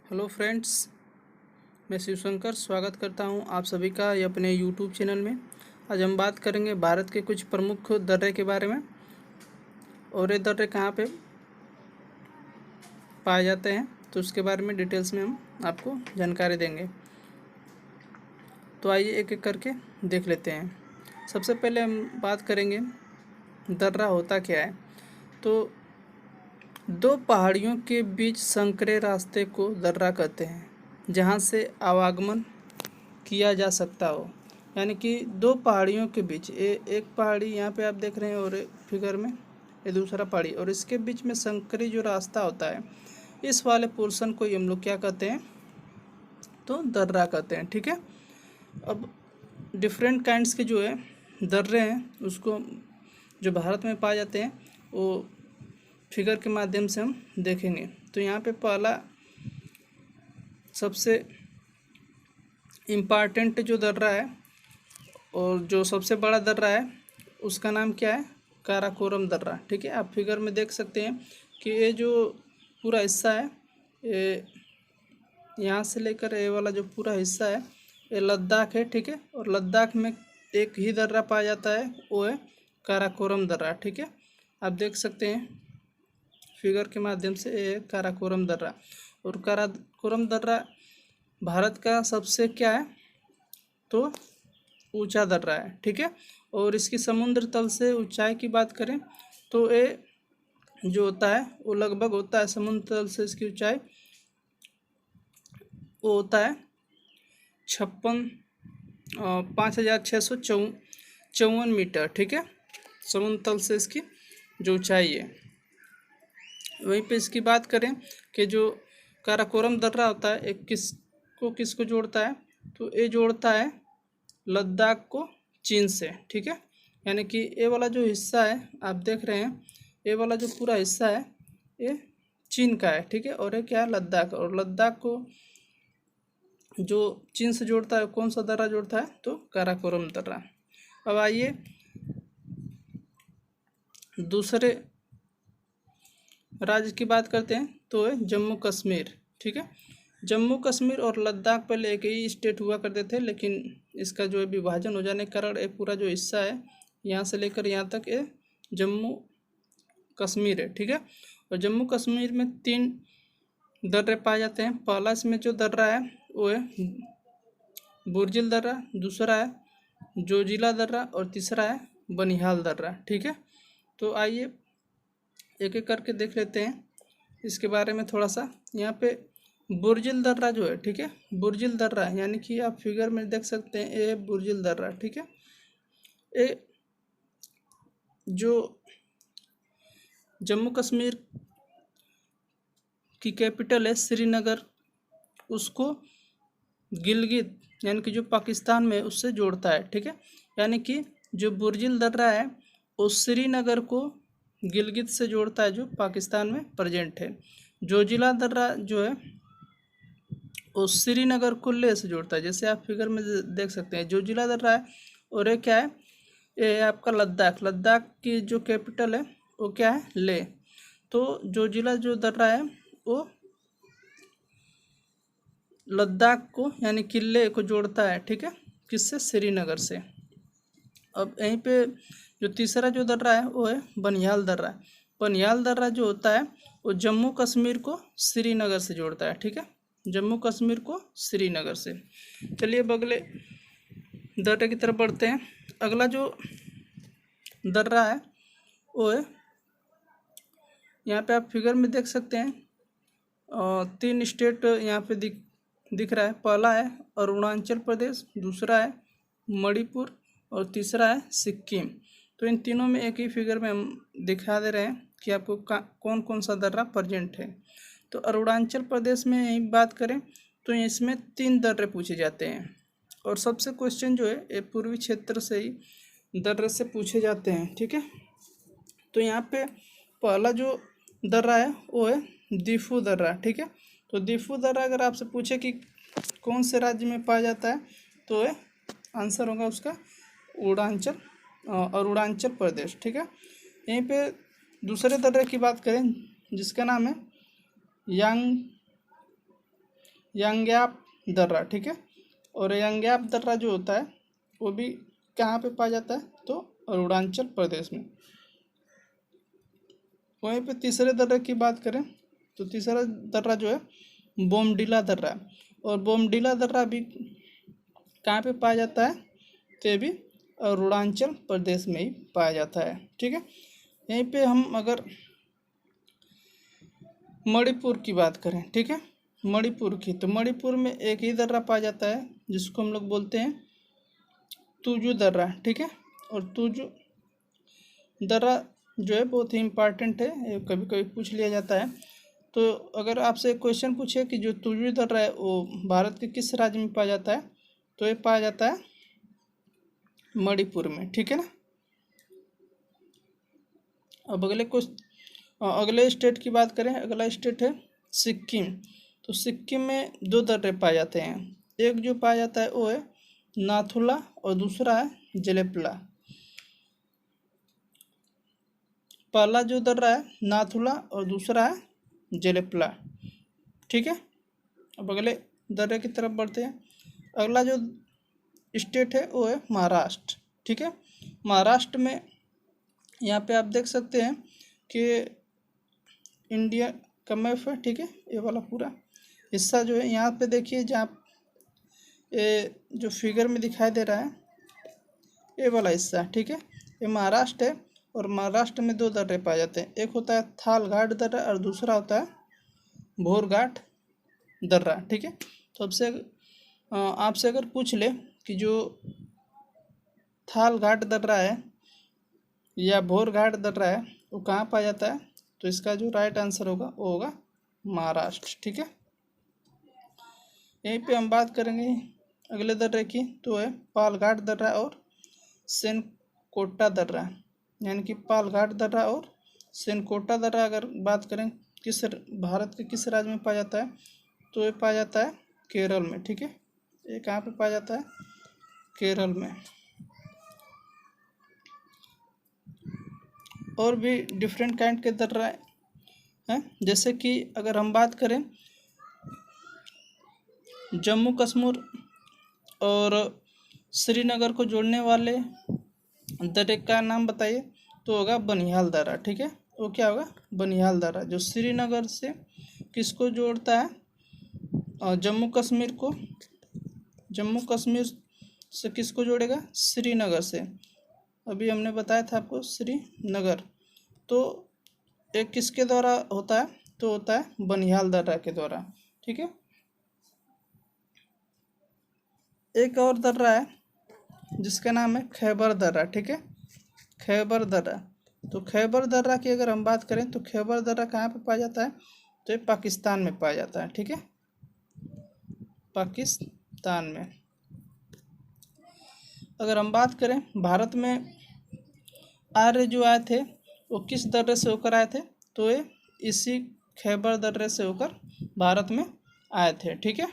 Hello friends, मैं शिवशंकर स्वागत करता हूं आप सभी का ये अपने यूट्यूब चैनल में। आज हम बात करेंगे भारत के कुछ प्रमुख दर्रे के बारे में और ये दर्रे कहां पे पाए जाते हैं तो उसके बारे में डिटेल्स में हम आपको जानकारी देंगे। तो आइए एक एक करके देख लेते हैं। सबसे पहले हम बात करेंगे दर्रा होता क्या है। तो दो पहाड़ियों के बीच संकरे रास्ते को दर्रा कहते हैं, जहां से आवागमन किया जा सकता हो। यानी कि दो पहाड़ियों के बीच एक पहाड़ी यहाँ पे आप देख रहे हैं और फिगर में ये दूसरा पहाड़ी, और इसके बीच में संकरी जो रास्ता होता है, इस वाले पोर्शन को हम लोग क्या कहते हैं तो दर्रा कहते हैं। ठीक है। अब डिफरेंट काइंड्स के जो है दर्रे हैं उसको जो भारत में पाए जाते हैं वो फिगर के माध्यम से हम देखेंगे। तो यहाँ पे पहला सबसे इम्पॉर्टेंट जो दर्रा है और जो सबसे बड़ा दर्रा है उसका नाम क्या है, काराकोरम दर्रा। ठीक है। आप फिगर में देख सकते हैं कि ये जो पूरा हिस्सा है, ये यहाँ से लेकर ये वाला जो पूरा हिस्सा है ये लद्दाख है। ठीक है। और लद्दाख में एक ही दर्रा पाया जाता है, वो है काराकोरम दर्रा। ठीक है। आप देख सकते हैं फिगर के माध्यम से ये काराकोरम दर्रा। और काराकोरम दर्रा भारत का सबसे क्या है तो ऊंचा दर्रा है। ठीक है। और इसकी समुद्र तल से ऊंचाई की बात करें तो ये जो होता है वो लगभग होता है, समुद्र तल से इसकी ऊंचाई वो होता है 56,5,654 मीटर। ठीक है। समुद्र तल से इसकी जो ऊंचाई है। वहीं पे इसकी बात करें कि जो काराकोरम दर्रा होता है एक किसको जोड़ता है तो ये जोड़ता है लद्दाख को चीन से। ठीक है। यानी कि ये वाला जो हिस्सा है आप देख रहे हैं, ये वाला जो पूरा हिस्सा है ये चीन का है। ठीक है। और ये क्या है, लद्दाख। और लद्दाख को जो चीन से जोड़ता है कौन सा दर्रा जोड़ता है तो काराकोरम दर्रा। अब आइए दूसरे राज्य की बात करते हैं तो है जम्मू कश्मीर। ठीक है। जम्मू कश्मीर और लद्दाख पहले एक ही स्टेट हुआ करते थे, लेकिन इसका जो है विभाजन हो जाने के कारण ये पूरा जो हिस्सा है यहाँ से लेकर यहाँ तक ये जम्मू कश्मीर है। ठीक है। और जम्मू कश्मीर में 3 दर्रे पाए जाते हैं। पहला इसमें जो दर्रा है वो है बुर्जिल दर्रा, दूसरा है जोजिला दर्रा और तीसरा है बनिहाल दर्रा। ठीक है। तो आइए एक एक करके देख लेते हैं इसके बारे में थोड़ा सा। यहाँ पे बुर्जिल दर्रा जो है, ठीक है, बुर्जिल दर्रा यानी कि आप फिगर में देख सकते हैं ये बुर्जिल दर्रा। ठीक है। ये जो जम्मू कश्मीर की कैपिटल है श्रीनगर, उसको गिलगित यानी कि जो पाकिस्तान में उससे जोड़ता है। ठीक है। यानी कि जो बुर्जिल दर्रा है वो श्रीनगर को गिलगित से जोड़ता है जो पाकिस्तान में प्रेजेंट है। जोजिला दर्रा जो है वो श्रीनगर को लेह से जोड़ता है, जैसे आप फिगर में देख सकते हैं जोजिला दर्रा है। और ये क्या है, ये है आपका लद्दाख। लद्दाख की जो कैपिटल है वो क्या है, लेह। तो जोजिला जो दर्रा है वो लद्दाख को यानी कि लेह को जोड़ता है। ठीक है। किससे, श्रीनगर से। अब यहीं पे जो तीसरा जो दर्रा है वो है बनिहाल दर्रा। बनिहाल दर्रा जो होता है वो जम्मू कश्मीर को श्रीनगर से जोड़ता है। ठीक है। जम्मू कश्मीर को श्रीनगर से। चलिए अब अगले दर्रे की तरफ बढ़ते हैं। अगला जो दर्रा है वो है, यहाँ पे आप फिगर में देख सकते हैं 3 स्टेट यहाँ पे दिख रहा है। पहला है अरुणाचल प्रदेश, दूसरा है मणिपुर और तीसरा है सिक्किम। तो इन तीनों में एक ही फिगर में हम दिखा दे रहे हैं कि आपको कौन कौन सा दर्रा प्रेजेंट है। तो अरुणाचल प्रदेश में यही बात करें तो इसमें 3 दर्रे पूछे जाते हैं। और सबसे क्वेश्चन जो है ये पूर्वी क्षेत्र से ही दर्रे से पूछे जाते हैं। ठीक है। तो यहाँ पे पहला जो दर्रा है वो है दिफू दर्रा। ठीक है। तो दिफू दर्रा अगर आपसे पूछे कि कौन से राज्य में पाया जाता है तो ये आंसर होगा उसका अरुणाचल प्रदेश। ठीक है। यहीं पे दूसरे दर्रे की बात करें जिसका नाम है यंग्याप दर्रा, ठीक है। और यंग्याप दर्रा जो होता है वो भी कहाँ पे पाया जाता है, तो अरुणाचल प्रदेश में। वहीं पे तीसरे दर्रे की बात करें तो तीसरा दर्रा जो है बोमडिला दर्रा है। और बोमडिला दर्रा भी कहाँ पे पाया जाता है, तो ये भी अरुणाचल प्रदेश में ही पाया जाता है, ठीक है। यहीं पे हम अगर मणिपुर की बात करें, ठीक है, मणिपुर की, तो मणिपुर में एक ही दर्रा पाया जाता है जिसको हम लोग बोलते हैं तुजू दर्रा, ठीक है। और तुजू दर्रा जो है बहुत ही इम्पॉर्टेंट है, ये कभी कभी पूछ लिया जाता है। तो अगर आपसे क्वेश्चन पूछे कि जो तुजू दर्रा है वो भारत के किस राज्य में पाया जाता है, तो ये पाया जाता है मणिपुर में, ठीक है ना। अब अगले स्टेट की बात करें, अगला स्टेट है सिक्किम। तो सिक्किम में दो दर्रे पाए जाते हैं, एक जो पाया जाता है वो है नाथुला और दूसरा है जेलेपला। पहला जो दर्रा है नाथुला और दूसरा है जेलेपला, ठीक है। अब अगले दर्रे की तरफ बढ़ते हैं। अगला जो स्टेट है वो है महाराष्ट्र, ठीक है। महाराष्ट्र में यहाँ पे आप देख सकते हैं कि इंडिया का मैप है, ठीक है। ये वाला पूरा हिस्सा जो है यहाँ पे देखिए, जहाँ ये जो फिगर में दिखाई दे रहा है ये वाला हिस्सा, ठीक है, ये महाराष्ट्र है। और महाराष्ट्र में दो दर्रे पाए जाते हैं, एक होता है थालघाट दर्रा और दूसरा होता है भोरघाट दर्रा, ठीक है। तो आपसे अगर पूछ ले कि जो थालघाट दर्रा है या भोरघाट दर्रा है वो कहाँ पाया जाता है, तो इसका जो राइट आंसर होगा वो होगा महाराष्ट्र, ठीक है। यहीं पे हम बात करेंगे अगले दर्रे की, तो है पालघाट दर्रा और सेनकोटा दर्रा। यानी कि पालघाट दर्रा और सेनकोटा दर्रा अगर बात करें किस भारत के किस राज्य में पाया जाता है, तो ये पाया जाता है केरल में, ठीक है। ये कहाँ पे पाया जाता है, केरल में। और भी डिफरेंट काइंड के दर्रा हैं, जैसे कि अगर हम बात करें जम्मू कश्मीर और श्रीनगर को जोड़ने वाले दर्रे का नाम बताइए, तो होगा बनिहाल दर्रा, ठीक है। वो क्या होगा, बनिहाल दर्रा, जो श्रीनगर से किसको जोड़ता है, जम्मू कश्मीर से किसको जोड़ेगा, श्रीनगर से। अभी हमने बताया था आपको श्रीनगर, तो एक किसके द्वारा होता है, तो होता है बनिहाल दर्रा के द्वारा, ठीक है। एक और दर्रा है जिसका नाम है खैबर दर्रा, ठीक है, खैबर दर्रा। तो खैबर दर्रा की अगर हम बात करें तो खैबर दर्रा कहाँ पे पाया जाता है, तो ये पाकिस्तान में पाया जाता है, ठीक है, पाकिस्तान में। अगर हम बात करें भारत में आर्य जो आए थे वो किस दर्रे से होकर आए थे, तो ये इसी खैबर दर्रे से होकर भारत में आए थे, ठीक है।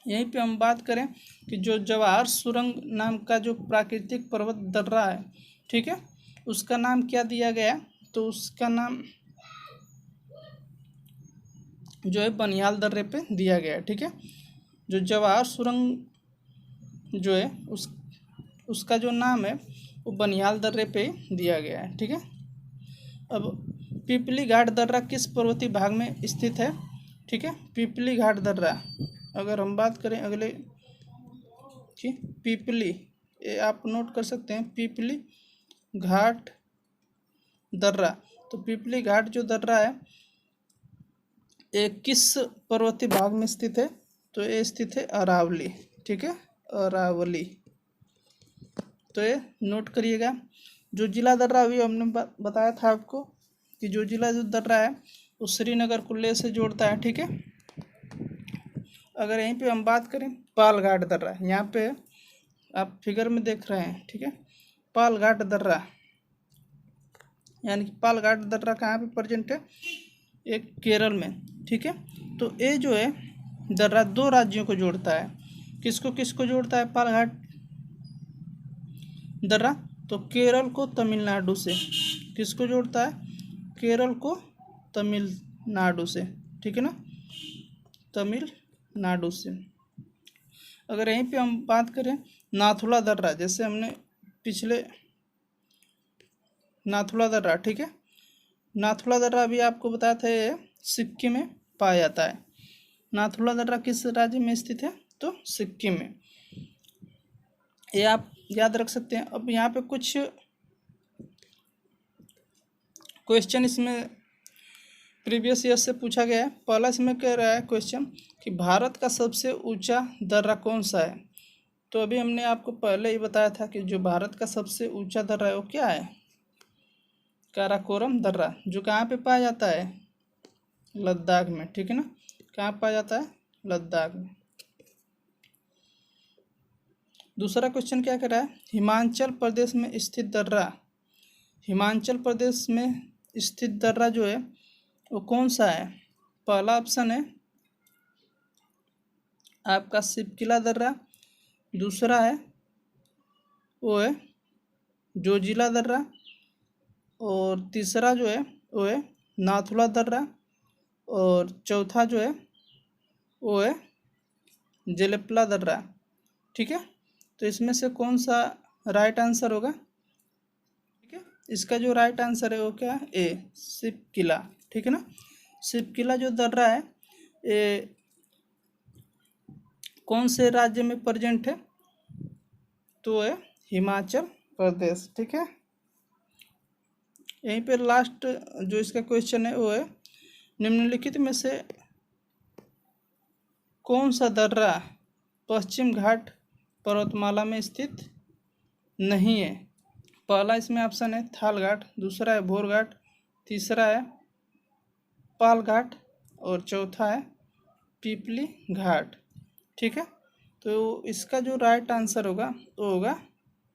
यहीं पे हम बात करें कि जो जवाहर सुरंग नाम का जो प्राकृतिक पर्वत दर्रा है, ठीक है, उसका नाम क्या दिया गया, तो उसका नाम जो है बनिहाल दर्रे पे दिया गया है, ठीक है। जो जवाहर सुरंग जो है उसका जो नाम है वो बनिहाल दर्रे पे दिया गया है, ठीक है। अब पिपली घाट दर्रा किस पर्वतीय भाग में स्थित है, ठीक है, पिपली घाट दर्रा। अगर हम बात करें अगले की पिपली, ये आप नोट कर सकते हैं, पिपली घाट दर्रा। तो पिपली घाट जो दर्रा है ये किस पर्वतीय भाग में स्थित है, तो ये स्थित है अरावली, ठीक है, अरावली। तो ये नोट करिएगा। जो जिला दर्रा अभी हमने बताया था आपको कि जो जिला जो दर्रा है वो श्रीनगर को लेह से जोड़ता है, ठीक है। अगर यहीं पे हम बात करें पालघाट दर्रा, यहाँ पे आप फिगर में देख रहे हैं, ठीक है, पालघाट दर्रा, यानी कि पालघाट दर्रा कहाँ पे प्रेजेंट है, एक केरल में, ठीक है। तो ये जो है दर्रा दो राज्यों को जोड़ता है, किसको किसको जोड़ता है पालघाट दर्रा, तो केरल को तमिलनाडु से, किसको जोड़ता है, केरल को तमिलनाडु से, ठीक है ना। तमिलनाडु से। अगर यहीं पे हम बात करें नाथुला दर्रा, जैसे हमने पिछले नाथुला दर्रा, ठीक है, नाथुला दर्रा अभी आपको बताया था ये सिक्किम में पाया जाता है। नाथुला दर्रा किस राज्य में स्थित है? तो सिक्किम में। ये आप याद रख सकते हैं। अब यहाँ पे कुछ क्वेश्चन इसमें प्रीवियस ईयर से पूछा गया है। पहला इसमें कह रहा है क्वेश्चन कि भारत का सबसे ऊंचा दर्रा कौन सा है? तो अभी हमने आपको पहले ही बताया था कि जो भारत का सबसे ऊंचा दर्रा है वो क्या है? काराकोरम दर्रा, जो कहाँ पे पाया जाता है? लद्दाख में, ठीक है ना। कहाँ पाया जाता है? लद्दाख में। दूसरा क्वेश्चन क्या कर रहा है? हिमाचल प्रदेश में स्थित दर्रा, हिमाचल प्रदेश में स्थित दर्रा जो है वो कौन सा है? पहला ऑप्शन है आपका शिवकिला दर्रा, दूसरा है वो है जोजिला दर्रा, और तीसरा जो है वो है नाथुला दर्रा, और चौथा जो है वो है जेलेपला दर्रा, ठीक है। तो इसमें से कौन सा राइट आंसर होगा? ठीक है, इसका जो राइट आंसर है वो क्या है? ए, शिवकिला, ठीक है ना। शिवकिला जो दर्रा है ये कौन से राज्य में प्रेजेंट है? तो है हिमाचल प्रदेश, ठीक है। यहीं पे लास्ट जो इसका क्वेश्चन है वो है निम्नलिखित में से कौन सा दर्रा पश्चिम घाट पर्वतमाला में स्थित नहीं है? पहला इसमें ऑप्शन है थाल घाट, दूसरा है भोर घाट, तीसरा है पाल घाट, और चौथा है पीपली घाट, ठीक है। तो इसका जो राइट आंसर होगा वो होगा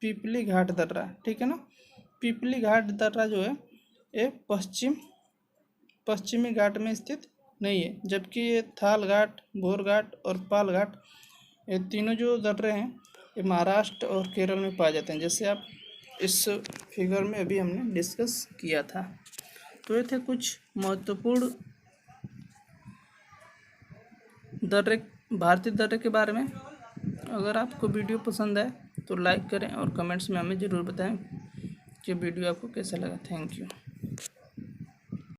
पीपली घाट दर्रा, ठीक है ना। पीपली घाट दर्रा जो है ये पश्चिमी घाट में स्थित नहीं है, जबकि ये थाल घाट, भोर घाट और पाल घाट, ये तीनों जो दर्रे हैं ये महाराष्ट्र और केरल में पाए जाते हैं, जैसे आप इस फिगर में अभी हमने डिस्कस किया था। तो ये थे कुछ महत्वपूर्ण दर्रे, भारतीय दर्रे के बारे में। अगर आपको वीडियो पसंद आए तो लाइक करें और कमेंट्स में हमें ज़रूर बताएं कि वीडियो आपको कैसा लगा। Thank you.